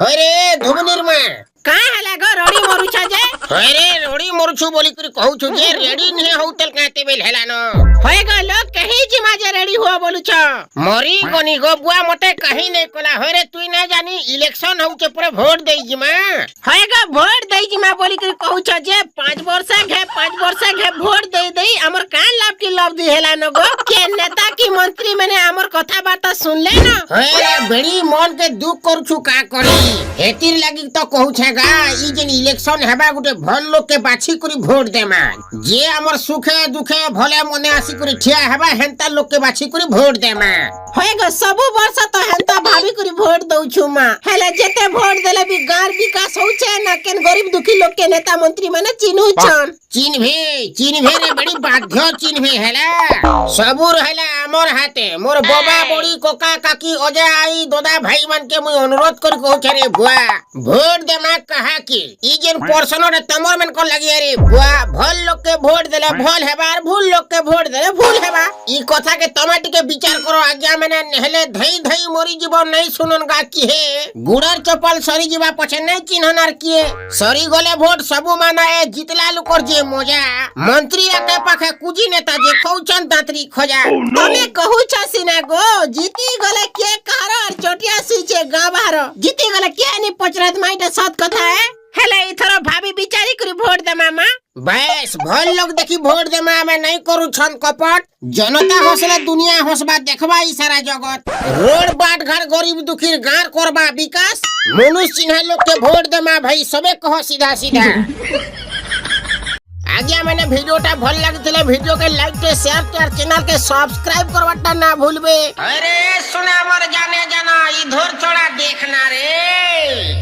अरे धुबनीर में का हला गो रोड़ी मरुछा जे अरे रोड़ी मरुछु बोली कर कहू छु जे रेडी नहीं होतल काते बेल हेलानो होय गो लोग कहीं जिमा जे रेडी हुआ बोलुछ मरी गनी गो बुआ मते कहीं नहीं कोला होरे तू ना जानी इलेक्शन होउचे पूरा वोट देई जिमा होय गो वोट देई जिमा बोली कर कहूछ जे 5 वर्ष घे वोट देई देई हमर कान लाभ की लाभ दी हेलानो गो के नेता की मंत्री माने हमर कथा बार्ता सुनले न अरे बड़ी मन के दुख करछु का करी हेतिर लागी तो कहू छेगा ई जेन इलेक्शन हेबा गुटे भल लोग के बाछी करी वोट देमा जे हमर सुखे दुखे भले मने आसी करी ठिया हेबा हेंता लोग के बाछी करी वोट देमा होय गो सब वर्ष तो हेंता भाभी करी वोट दउछु मा हेले जेते वोट देले भी गार विकास होउछे न केन गरीब दुखी लोग के नेता मंत्री माने चिन्हु छन चिन्हवे रे बड़ी बाध्य चिन्हवे हेला सबु रहेला हमर हाथे मोर बाबा बड़ी कोका काकी अजय आई दोदा भाई मन के मुई अनुरोध करी कहू छे रे बुआ वोट देमा कहा की ई जेन पर्सन रे तमर मन को लगी रे बुआ भल लोग के वोट देले भल हेबार भूल लोग के वोट देले भूल हेबा ई कथा के तमाटी के विचार करो आज्ञा माने नहले धई धई मोरी जीवन नहीं सुनन गा की हे गुड़र चपल सरी जीवा पछे नहीं चिन्हनार किए सरी गले वोट सबु मानाए जितला लुकर जे मोजा मंत्री के पाखे कुजी नेता जे खौचन दांतरी खोजा तमे कहू छ सिना गो जीती गले के कार चोटिया सीचे गांव बाहर जीती गले के नि पचरत माइटे सत कथा है हेले इथरो भाभी बिचारी करी वोट दे मामा बस भल लोग देखी वोट दे मैं नहीं करू छन कपट जनता हौसला दुनिया हौसबा देखबा ई सारा जगत रोड बाट घर गरीब दुखी गार करबा विकास मनुष्य चिन्ह लोग के वोट दे भाई सबे कहो सीधा सीधा आज्ञा मैंने वीडियोटा भल लगी वीडियो के लाइक के शेयर और चैनल के सब्सक्राइब करवाटा ना भूलबे अरे सुना मर जाने जाना इधर छोड़ा देखना रे।